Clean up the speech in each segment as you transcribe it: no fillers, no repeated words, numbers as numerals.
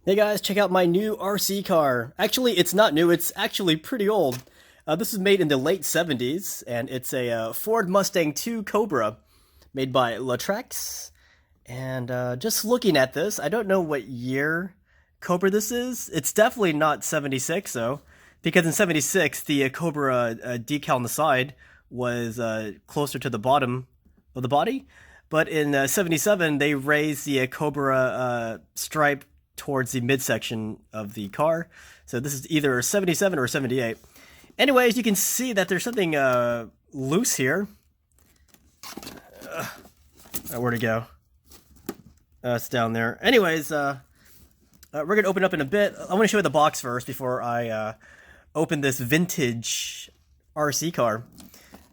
Hey guys, check out my new RC car. Actually, it's not new, it's actually pretty old. This was made in the late 70s, and it's a Ford Mustang 2 Cobra made by LaTrax. And just looking at this, I don't know what year Cobra this is. It's definitely not 76, though, because in 76, the Cobra decal on the side was closer to the bottom of the body. But in 77, they raised the Cobra stripe towards the midsection of the car. So this is either 77 or 78. Anyways, you can see that there's something loose here. Where'd it go? It's down there. Anyways, we're going to open up in a bit. I want to show you the box first before I open this vintage RC car.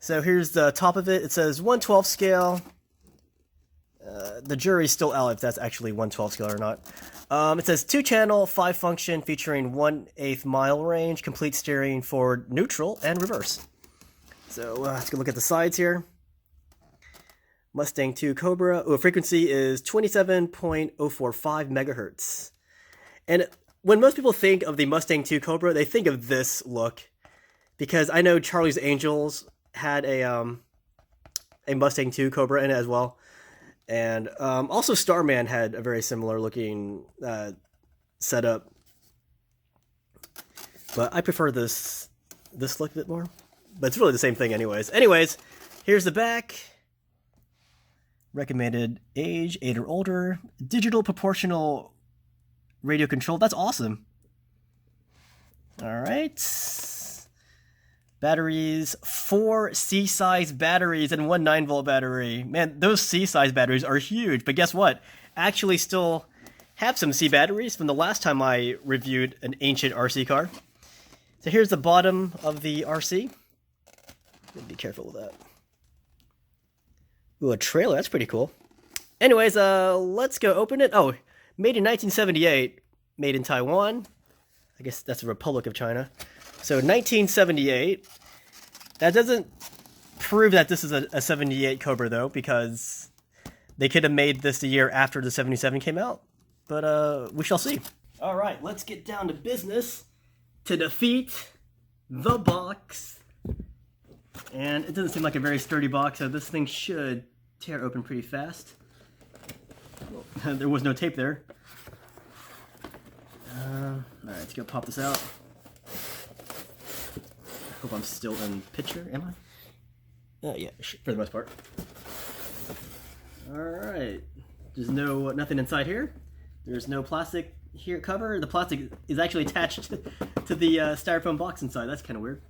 So here's the top of it. It says 1/12 scale. The jury's still out if that's actually 1/12 scale or not. It says 2-channel, 5-function, featuring 1/8 mile range, complete steering, forward, neutral, and reverse. So let's go look at the sides here. Mustang 2 Cobra. Frequency is 27.045 megahertz. And when most people think of the Mustang 2 Cobra, they think of this look, because I know Charlie's Angels had a Mustang 2 Cobra in it as well. And also Starman had a very similar looking setup. But I prefer this look a bit more. But it's really the same thing anyways. Anyways, here's the back. Recommended age, 8 or older. Digital proportional radio control. That's awesome. Alright. Batteries, 4 C-size batteries and 1 9-volt battery. Man, those C-size batteries are huge, but guess what? Actually still have some C batteries from the last time I reviewed an ancient RC car. So here's the bottom of the RC. Be careful with that. Ooh, a trailer, that's pretty cool. Anyways, let's go open it. Oh, made in 1978, made in Taiwan. I guess that's the Republic of China. So 1978. That doesn't prove that this is a 78 Cobra though, because they could have made this the year after the 77 came out. But we shall see. All right, let's get down to business to defeat the box. And it doesn't seem like a very sturdy box, so this thing should tear open pretty fast. Well, there was no tape there. All right, let's go pop this out. Hope I'm still in picture, am I? Yeah, for the most part. Alright. There's nothing inside here. There's no plastic here cover. The plastic is actually attached to the styrofoam box inside. That's kind of weird.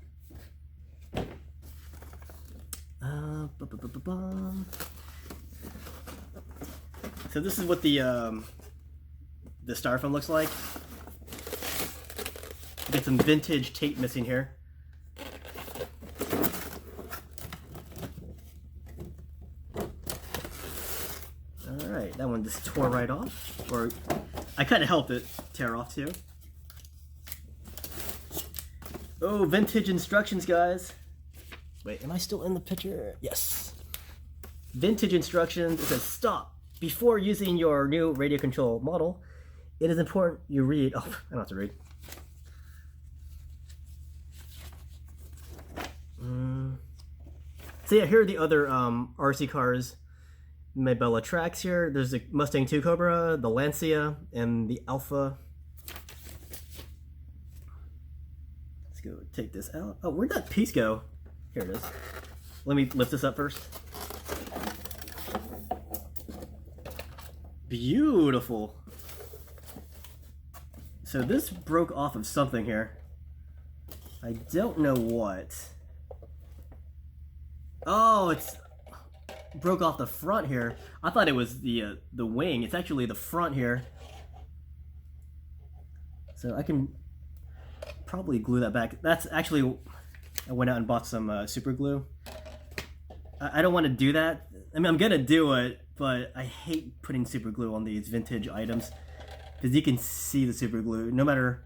So this is what the styrofoam looks like. Get some vintage tape missing here. Alright, that one just tore right off. Or I kind of helped it tear off too. Oh, vintage instructions, guys. Wait, am I still in the picture? Yes. Vintage instructions. It says, stop. Before using your new radio control model, it is important you read. Oh, I don't have to read. So yeah, here are the other RC cars made by LaTrax here. There's the Mustang 2 Cobra, the Lancia, and the Alpha. Let's go take this out. Oh, where'd that piece go? Here it is. Let me lift this up first. Beautiful. So this broke off of something here. I don't know what. Oh, it's broke off the front here. I thought it was the wing. It's actually the front here. So I can probably glue that back. That's actually, I went out and bought some super glue. I don't want to do that. I mean, I'm gonna do it, but I hate putting super glue on these vintage items because you can see the super glue. No matter,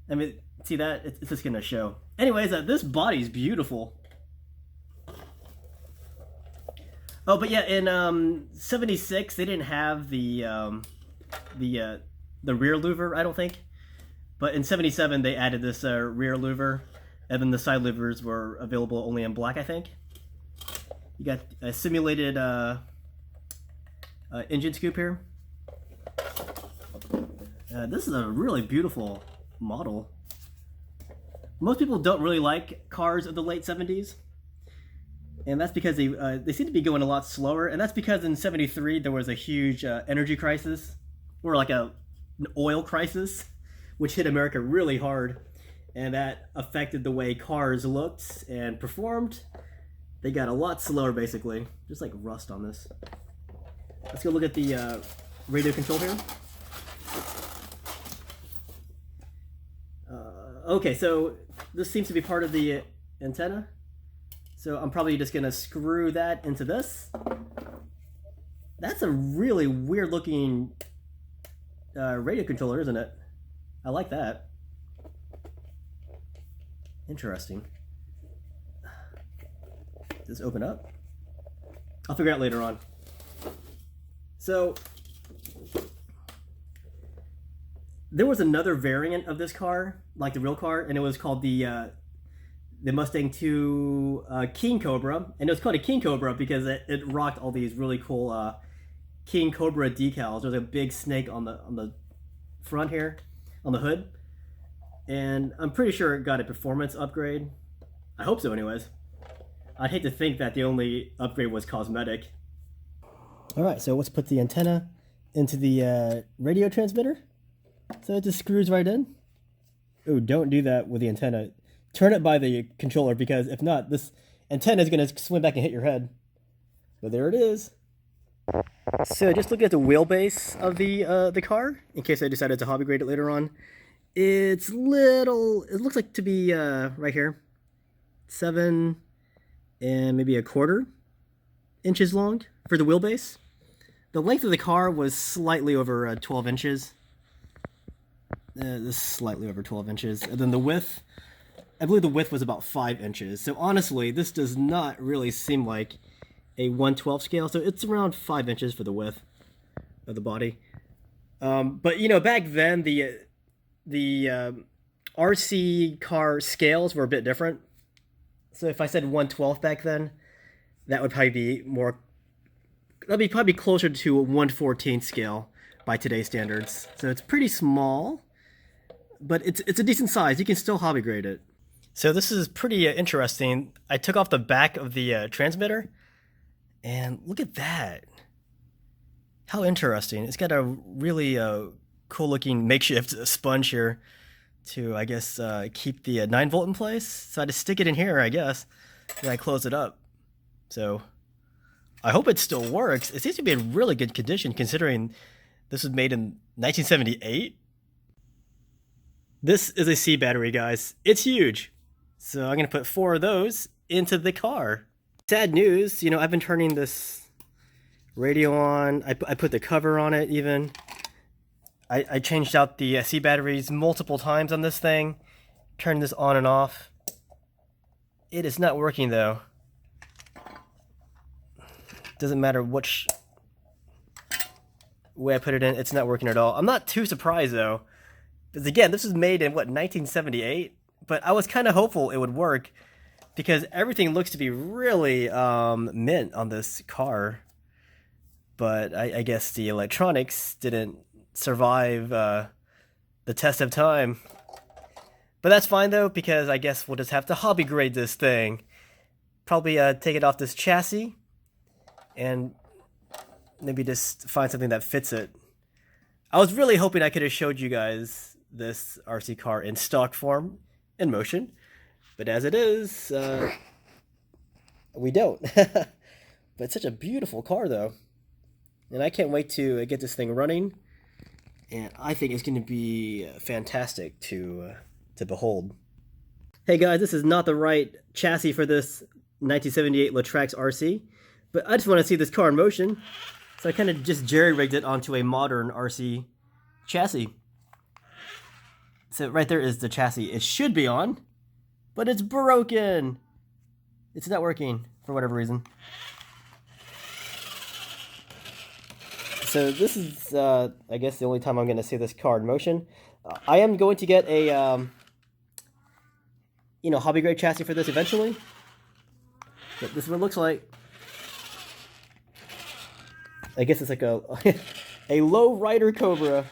I mean, see that? It's just gonna show. Anyways, this body's beautiful. Oh, but yeah, in 76 they didn't have the the rear louver, I don't think. But in 77, they added this rear louver, and then the side louvers were available only in black, I think. You got a simulated engine scoop here. This is a really beautiful model. Most people don't really like cars of the late 70s. And that's because they seem to be going a lot slower. And that's because in 73 there was a huge energy crisis, or like an oil crisis, which hit America really hard. And that affected the way cars looked and performed. They got a lot slower, basically. Just like rust on this. Let's go look at the radio control here. Okay, so this seems to be part of the antenna. So I'm probably just gonna screw that into this. That's a really weird looking radio controller, isn't it? I like that. Interesting. Does this open up? I'll figure it out later on. So there was another variant of this car, like the real car, and it was called the Mustang 2 King Cobra, and it was called a King Cobra because it rocked all these really cool King Cobra decals. There was a big snake on the front here, on the hood, and I'm pretty sure it got a performance upgrade. I hope so, anyways. I'd hate to think that the only upgrade was cosmetic. All right, so let's put the antenna into the radio transmitter. So it just screws right in. Oh, don't do that with the antenna. Turn it by the controller, because if not, this antenna is going to swim back and hit your head. But there it is. So just looking at the wheelbase of the car, in case I decided to hobby grade it later on. It's little, it looks like to be right here, 7 and maybe 1/4 inches long for the wheelbase. The length of the car was slightly over 12 inches. This is slightly over 12 inches. And then the width, I believe the width was about 5 inches. So honestly, this does not really seem like a 1/12 scale. So it's around 5 inches for the width of the body. But you know, back then the RC car scales were a bit different. So if I said 1/12 back then, that would probably be more, that'd be probably closer to a 1/14 scale by today's standards. So it's pretty small, but it's a decent size. You can still hobby grade it. So this is pretty interesting. I took off the back of the transmitter, and look at that. How interesting. It's got a really cool looking makeshift sponge here to, I guess, keep the 9-volt in place. So I just stick it in here, I guess, and I close it up. So I hope it still works. It seems to be in really good condition considering this was made in 1978. This is a C battery, guys. It's huge. So I'm going to put 4 of those into the car. Sad news, you know, I've been turning this radio on. I put the cover on it even. I changed out the C batteries multiple times on this thing. Turned this on and off. It is not working though. Doesn't matter which way I put it in, it's not working at all. I'm not too surprised though. Because again, this was made in what, 1978? But I was kind of hopeful it would work because everything looks to be really mint on this car. But I guess the electronics didn't survive the test of time. But that's fine though, because I guess we'll just have to hobby grade this thing. Probably take it off this chassis and maybe just find something that fits it. I was really hoping I could have showed you guys this RC car in stock form, in motion, but as it is, we don't. But it's such a beautiful car though, and I can't wait to get this thing running, and I think it's going to be fantastic to behold. Hey guys, this is not the right chassis for this 1978 LaTrax RC, but I just want to see this car in motion, so I kind of just jerry-rigged it onto a modern RC chassis. So right there is the chassis. It should be on, but it's broken. It's not working for whatever reason. so this is, I guess, the only time I'm going to see this car in motion. I am going to get a, hobby grade chassis for this eventually. But this is what it looks like. I guess it's like a, a low rider Cobra.